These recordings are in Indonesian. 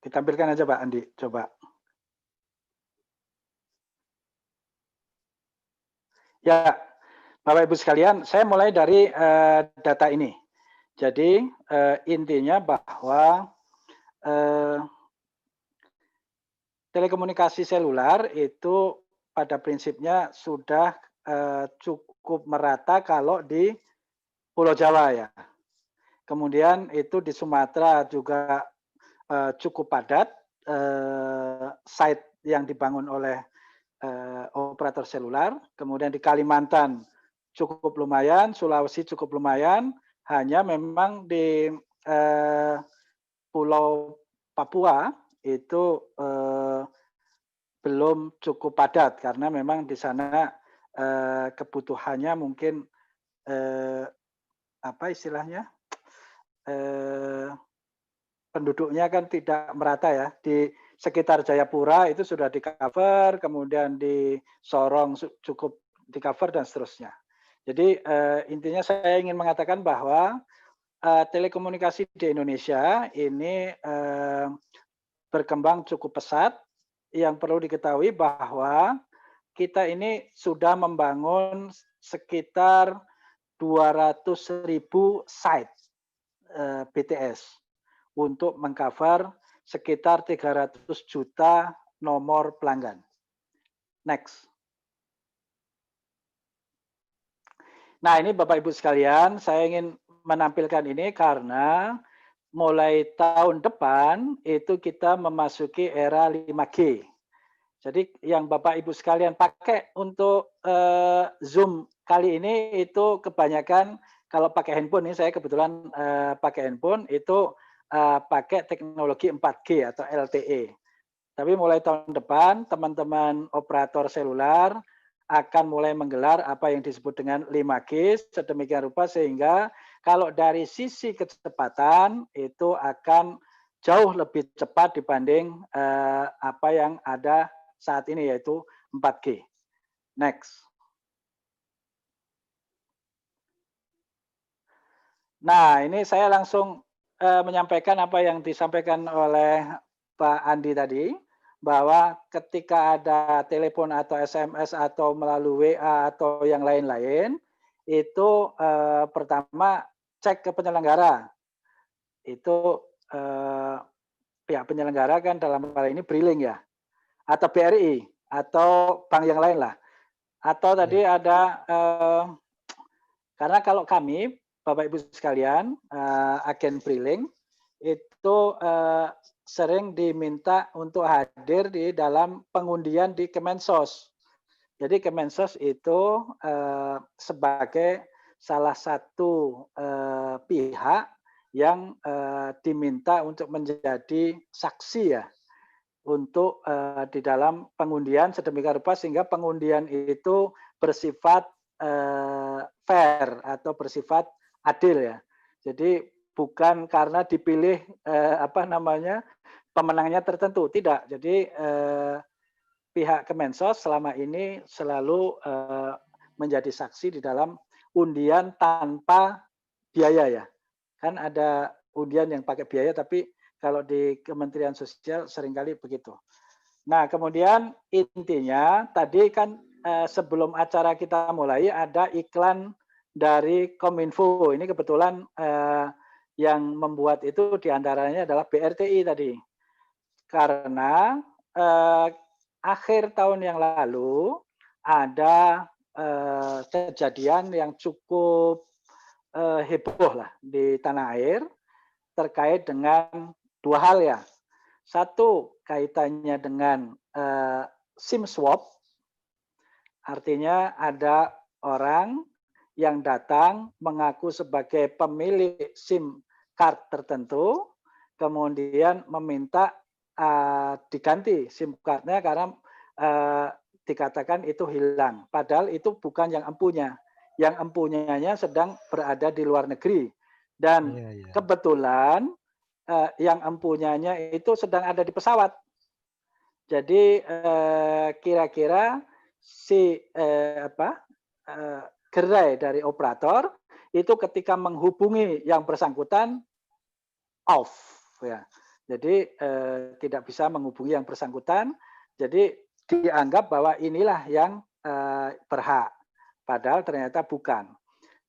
Ditampilkan aja Pak Andi, coba. Ya, Bapak Ibu sekalian, saya mulai dari data ini. Jadi intinya bahwa telekomunikasi seluler itu pada prinsipnya sudah cukup merata kalau di Pulau Jawa ya. Kemudian itu di Sumatera juga cukup padat site yang dibangun oleh operator seluler. Kemudian di Kalimantan cukup lumayan, Sulawesi cukup lumayan. Hanya memang di Pulau Papua itu belum cukup padat karena memang di sana kebutuhannya mungkin apa istilahnya penduduknya kan tidak merata ya. Di sekitar Jayapura itu sudah di cover, kemudian di Sorong cukup di cover dan seterusnya. Jadi intinya saya ingin mengatakan bahwa telekomunikasi di Indonesia ini berkembang cukup pesat. Yang perlu diketahui bahwa kita ini sudah membangun sekitar 200.000 site BTS untuk mengcover sekitar 300 juta nomor pelanggan. Next. Nah ini Bapak Ibu sekalian, saya ingin menampilkan ini karena mulai tahun depan itu kita memasuki era 5G. Jadi yang Bapak Ibu sekalian pakai untuk Zoom kali ini itu kebanyakan kalau pakai handphone, ini saya kebetulan pakai handphone itu pakai teknologi 4G atau LTE. Tapi mulai tahun depan teman-teman operator seluler akan mulai menggelar apa yang disebut dengan 5G sedemikian rupa sehingga kalau dari sisi kecepatan itu akan jauh lebih cepat dibanding apa yang ada saat ini yaitu 4G. Next. Nah, ini saya langsung menyampaikan apa yang disampaikan oleh Pak Andi tadi, bahwa ketika ada telepon atau SMS atau melalui WA atau yang lain-lain, itu pertama cek ke penyelenggara. Itu pihak penyelenggara kan dalam hal ini Briling ya, atau BRI, atau bank yang lain lah. Atau tadi ada, karena kalau kami, Bapak Ibu sekalian, agen Briling, itu sering diminta untuk hadir di dalam pengundian di Kemensos. Jadi Kemensos itu sebagai salah satu pihak yang diminta untuk menjadi saksi ya untuk di dalam pengundian sedemikian rupa sehingga pengundian itu bersifat fair atau bersifat adil ya. Jadi bukan karena dipilih pemenangnya tertentu, tidak. Jadi pihak Kemensos selama ini selalu menjadi saksi di dalam undian tanpa biaya ya. Kan ada undian yang pakai biaya tapi kalau di Kementerian Sosial seringkali begitu. Nah, kemudian intinya tadi kan sebelum acara kita mulai ada iklan dari Kominfo. Ini kebetulan yang membuat itu diantaranya adalah BRTI tadi. Karena akhir tahun yang lalu ada kejadian yang cukup heboh lah di tanah air terkait dengan dua hal ya. Satu kaitannya dengan SIM swap, artinya ada orang yang datang mengaku sebagai pemilik SIM card tertentu, kemudian meminta diganti SIM card-nya karena dikatakan itu hilang. Padahal itu bukan yang empunya. Yang empunyanya sedang berada di luar negeri. Dan kebetulan yang empunyanya itu sedang ada di pesawat. Jadi kira-kira si gerai dari operator itu ketika menghubungi yang bersangkutan off ya. Jadi tidak bisa menghubungi yang bersangkutan. Jadi dianggap bahwa inilah yang berhak, padahal ternyata bukan.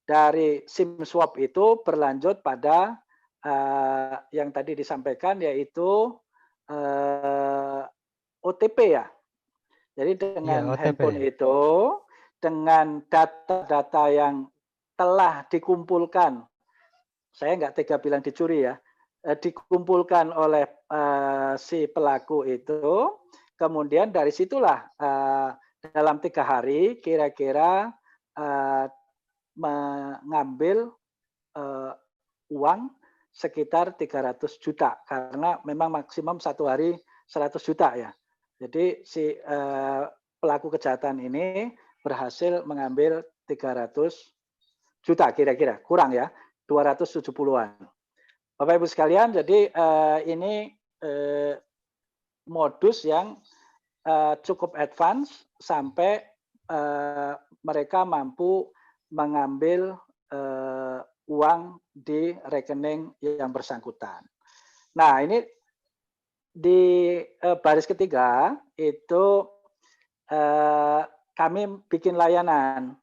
Dari SIM swap itu berlanjut pada yang tadi disampaikan, yaitu OTP ya. Jadi Iya, dengan OTP. handphone itu, dengan data-data yang telah dikumpulkan, saya nggak tega bilang dicuri ya, dikumpulkan oleh si pelaku itu, kemudian dari situlah dalam 3 hari kira-kira mengambil uang sekitar 300 juta karena memang maksimum 1 hari 100 juta ya. Jadi si pelaku kejahatan ini berhasil mengambil 300 juta kira-kira, kurang ya, 270-an. Bapak Ibu sekalian, jadi ini modus yang cukup advance sampai mereka mampu mengambil uang di rekening yang bersangkutan. Nah, ini di baris ketiga itu kami bikin layanan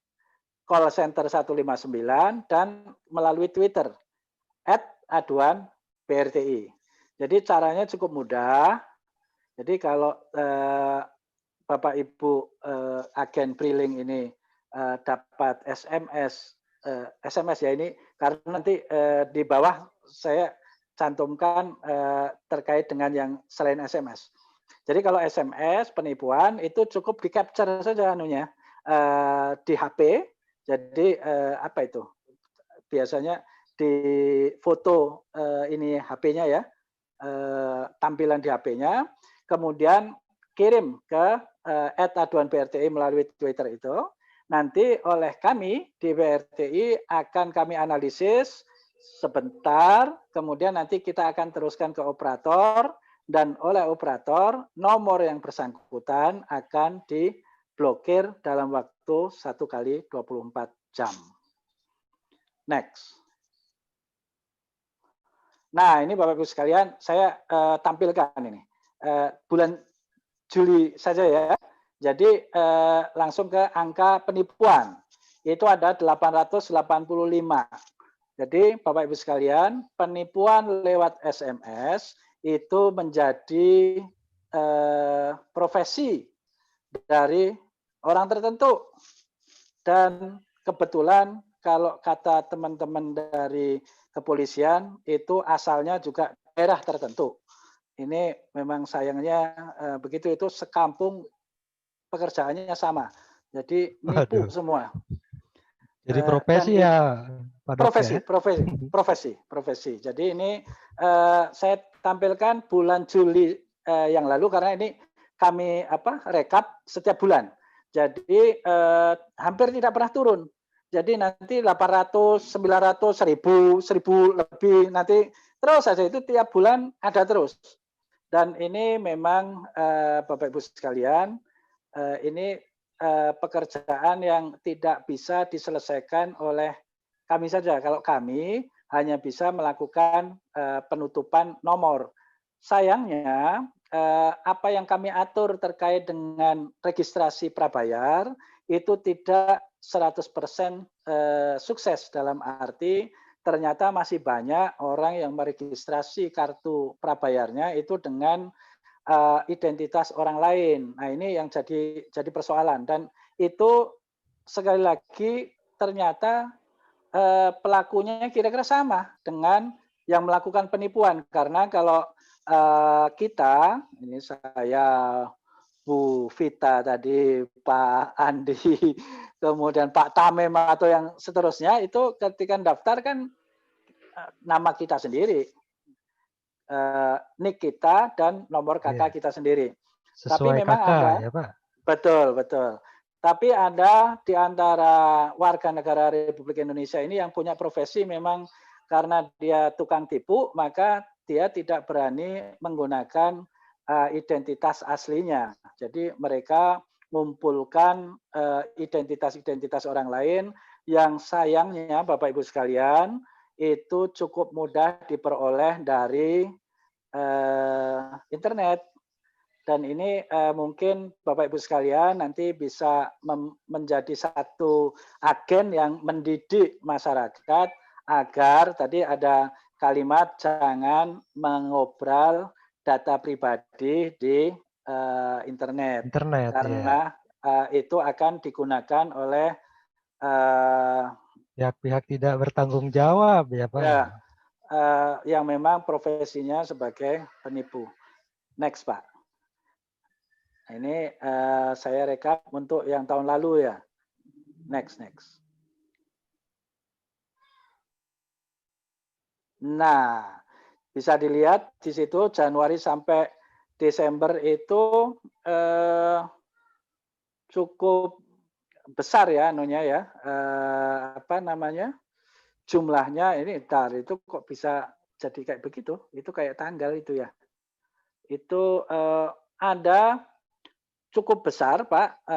call center 159 dan melalui Twitter @aduan-BRTI. Jadi caranya cukup mudah. Jadi kalau Bapak Ibu agen briling ini dapat SMS ya ini karena nanti di bawah saya cantumkan terkait dengan yang selain SMS. Jadi kalau SMS penipuan itu cukup di capture saja anunya di HP. Jadi apa itu? Biasanya di foto ini HP-nya ya, tampilan di HP-nya, kemudian kirim ke @aduan-BRTI melalui Twitter itu. Nanti oleh kami di BRTI akan kami analisis sebentar, kemudian nanti kita akan teruskan ke operator, dan oleh operator nomor yang bersangkutan akan diblokir dalam waktu 1 kali 24 jam. Next. Nah, ini Bapak Ibu sekalian, saya tampilkan ini. Bulan Juli saja ya. Jadi langsung ke angka penipuan. Itu ada 885. Jadi Bapak Ibu sekalian, penipuan lewat SMS itu menjadi profesi dari orang tertentu. Dan kebetulan kalau kata teman-teman dari kepolisian itu asalnya juga daerah tertentu. Ini memang sayangnya begitu, itu sekampung pekerjaannya sama. Jadi nipu semua. Jadi profesi ya, Pak Dokter. Profesi. Jadi ini saya tampilkan bulan Juli yang lalu karena ini kami rekap setiap bulan. Jadi hampir tidak pernah turun. Jadi nanti 800, 900, 1000 lebih nanti terus saja, itu tiap bulan ada terus. Dan ini memang Bapak Ibu sekalian, ini pekerjaan yang tidak bisa diselesaikan oleh kami saja. Kalau kami hanya bisa melakukan penutupan nomor. Sayangnya apa yang kami atur terkait dengan registrasi prabayar itu tidak 100% sukses, dalam arti ternyata masih banyak orang yang meregistrasi kartu prabayarnya itu dengan identitas orang lain. Nah, ini yang jadi persoalan, dan itu sekali lagi ternyata pelakunya kira-kira sama dengan yang melakukan penipuan. Karena kalau kita, ini saya, Bu Vita tadi, Pak Andi, kemudian Pak Tamem atau yang seterusnya, itu ketika daftar kan nama kita sendiri, nik kita dan nomor KK kita sendiri. Tapi Sesuai memang kakak ada, ya Pak. betul. Tapi ada di antara warga negara Republik Indonesia ini yang punya profesi memang karena dia tukang tipu, maka dia tidak berani menggunakan identitas aslinya. Jadi mereka mengumpulkan identitas orang lain yang sayangnya Bapak Ibu sekalian itu cukup mudah diperoleh dari internet. Dan ini mungkin Bapak Ibu sekalian nanti bisa menjadi satu agen yang mendidik masyarakat agar tadi ada kalimat jangan mengobral data pribadi di internet. Karena itu akan digunakan oleh pihak-pihak tidak bertanggung jawab ya Pak. Ya, yang memang profesinya sebagai penipu. Next Pak. Ini saya rekap untuk yang tahun lalu ya. Next. Nah, bisa dilihat di situ Januari sampai Desember itu cukup besar ya anunya ya. Jumlahnya ini itu kok bisa jadi kayak begitu? Itu kayak tanggal itu ya. Itu ada cukup besar Pak.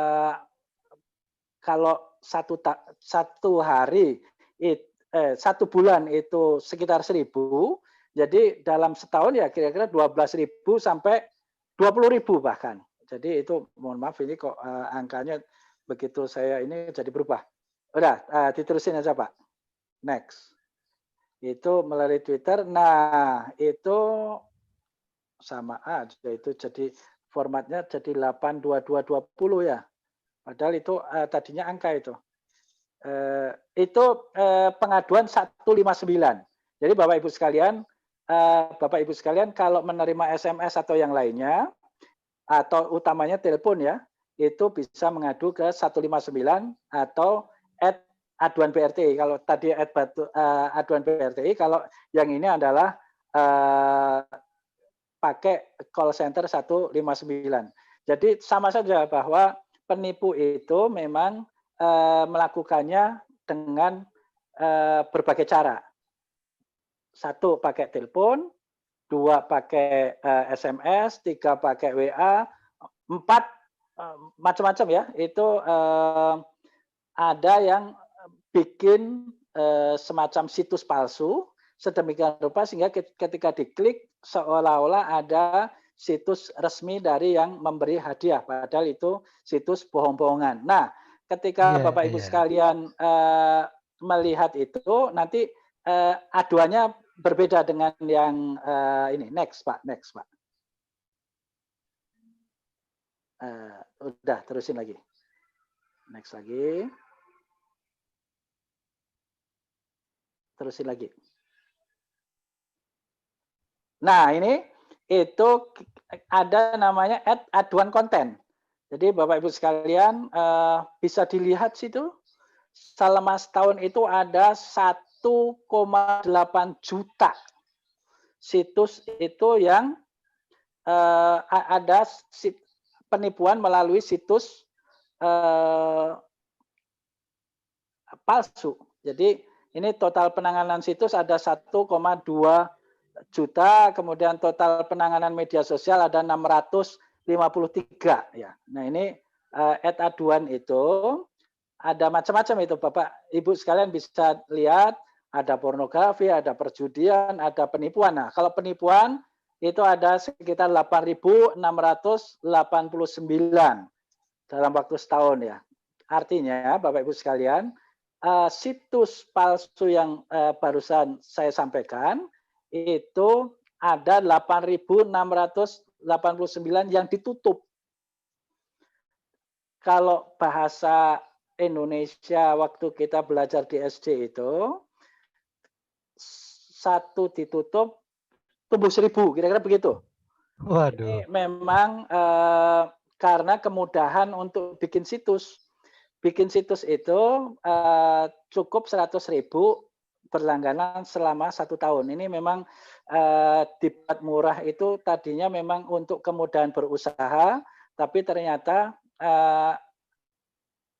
Kalau satu hari, satu bulan itu sekitar 1.000, jadi dalam setahun ya kira-kira 12.000 sampai 20.000 bahkan. Jadi itu mohon maaf ini kok angkanya begitu saya ini jadi berubah. Udah, diterusin aja Pak. Next. Itu melalui Twitter. Nah, itu sama aja itu jadi formatnya jadi 82220 ya. Padahal itu tadinya angka itu. Itu pengaduan 159. Jadi Bapak Ibu sekalian kalau menerima SMS atau yang lainnya atau utamanya telepon ya, itu bisa mengadu ke 159 atau aduan BRTI. Kalau tadi aduan BRTI, kalau yang ini adalah pakai call center 159. Jadi sama saja bahwa penipu itu memang melakukannya dengan berbagai cara. Satu pakai telepon, dua pakai SMS, tiga pakai WA, empat macam-macam ya. Itu ada yang bikin semacam situs palsu sedemikian rupa sehingga ketika diklik seolah-olah ada situs resmi dari yang memberi hadiah, padahal itu situs bohong-bohongan. Nah, ketika Bapak Ibu sekalian melihat itu, nanti aduannya berbeda dengan yang ini. Next Pak. Udah, terusin lagi. Next lagi. Terusin lagi. Nah, ini itu ada namanya aduan konten. Jadi Bapak Ibu sekalian bisa dilihat situ selama setahun itu ada 1,8 juta situs itu yang ada penipuan melalui situs palsu. Jadi ini total penanganan situs ada 1,2 juta, kemudian total penanganan media sosial ada 653 ya. Nah, ini aduan itu ada macam-macam itu Bapak Ibu sekalian bisa lihat, ada pornografi, ada perjudian, ada penipuan. Nah, kalau penipuan itu ada sekitar 8.689 dalam waktu setahun ya. Artinya Bapak Ibu sekalian, situs palsu yang barusan saya sampaikan itu ada 8.689 yang ditutup. Kalau bahasa Indonesia waktu kita belajar di SD itu, satu ditutup, tumbuh 1.000, kira-kira begitu. Waduh. Ini memang karena kemudahan untuk bikin situs. Bikin situs itu cukup 100.000 berlangganan selama 1 tahun. Ini memang dibuat murah itu tadinya memang untuk kemudahan berusaha, tapi ternyata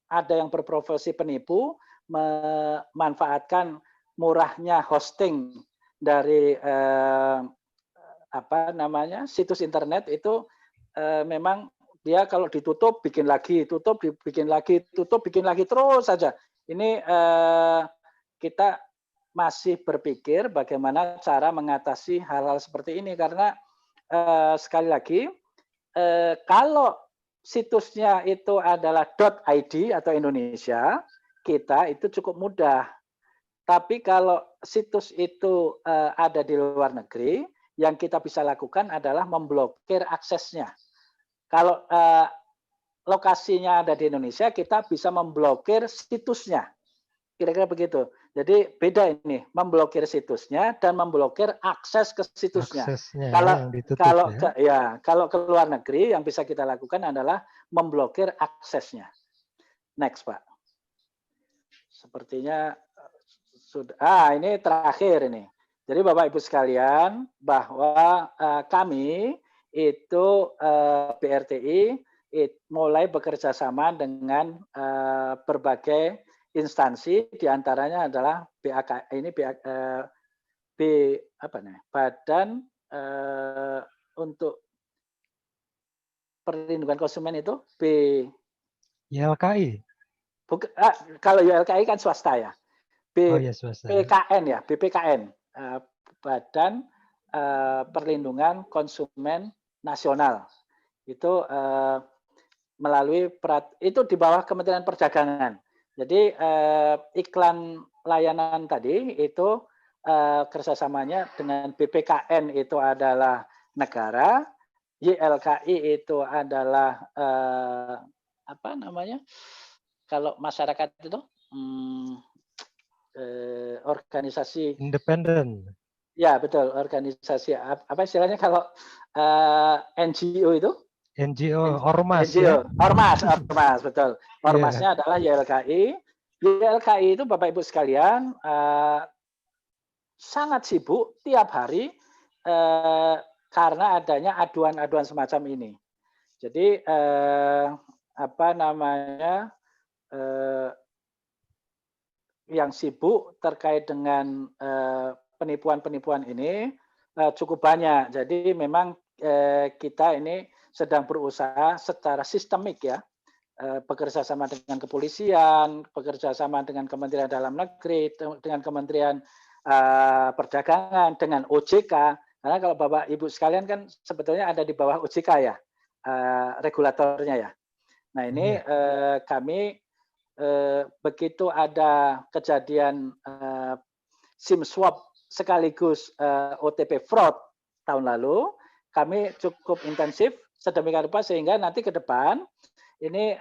ada yang berprofesi penipu memanfaatkan murahnya hosting dari situs internet itu memang dia kalau ditutup bikin lagi, tutup bikin lagi, tutup bikin lagi terus saja. Ini kita masih berpikir bagaimana cara mengatasi hal-hal seperti ini karena sekali lagi, kalau situsnya itu adalah .id atau Indonesia, kita itu cukup mudah. Tapi kalau situs itu ada di luar negeri, yang kita bisa lakukan adalah memblokir aksesnya. Kalau lokasinya ada di Indonesia, kita bisa memblokir situsnya. Kira-kira begitu. Jadi beda ini, memblokir situsnya dan memblokir akses ke situsnya. Aksesnya Kalau yang ditutup kalau ya. kalau ke luar negeri yang bisa kita lakukan adalah memblokir aksesnya. Next, Pak. Sepertinya sudah. Ini terakhir ini. Jadi Bapak Ibu sekalian, bahwa kami itu BRTI mulai bekerja sama dengan berbagai instansi, diantaranya adalah Badan untuk Perlindungan Konsumen itu YLKI. Kalau YLKI kan swasta ya. Swasta. BPKN, Badan Perlindungan Konsumen Nasional. Itu melalui itu di bawah Kementerian Perdagangan. Jadi iklan layanan tadi itu kerjasamanya dengan BPKN itu adalah negara, YLKI itu adalah apa namanya? Kalau masyarakat itu organisasi independen. Ya betul, organisasi apa istilahnya kalau NGO itu? NGO, ormas NGO, ya. Ormas betul. Ormasnya adalah YLKI. YLKI itu Bapak Ibu sekalian sangat sibuk tiap hari karena adanya aduan-aduan semacam ini. Jadi apa namanya yang sibuk terkait dengan penipuan-penipuan ini cukup banyak. Jadi memang kita ini sedang berusaha secara sistemik ya, bekerja sama dengan kepolisian, bekerja sama dengan Kementerian Dalam Negeri, dengan Kementerian Perdagangan, dengan OJK. Karena kalau Bapak Ibu sekalian kan sebetulnya ada di bawah OJK ya, regulatornya ya. Nah ini kami begitu ada kejadian SIM swap sekaligus OTP fraud tahun lalu, kami cukup intensif sedemikian rupa sehingga nanti ke depan ini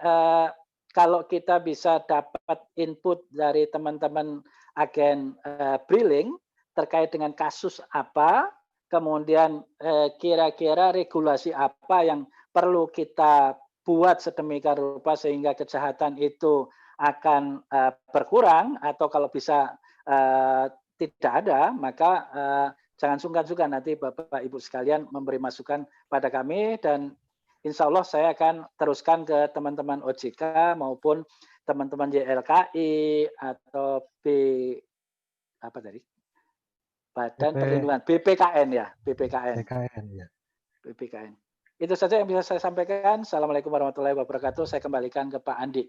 kalau kita bisa dapat input dari teman-teman agen Briling terkait dengan kasus apa, kemudian kira-kira regulasi apa yang perlu kita buat sedemikian rupa sehingga kejahatan itu akan berkurang atau kalau bisa tidak ada, maka jangan sungkan-sungkan nanti Bapak Ibu sekalian memberi masukan pada kami dan insya Allah saya akan teruskan ke teman-teman OJK maupun teman-teman YLKI atau Badan Perlindungan BPKN ya, BPKN. BPKN. Itu saja yang bisa saya sampaikan. Assalamualaikum warahmatullahi wabarakatuh. Saya kembalikan ke Pak Andi.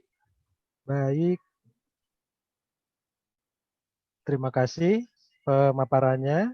Baik. Terima kasih pemaparannya.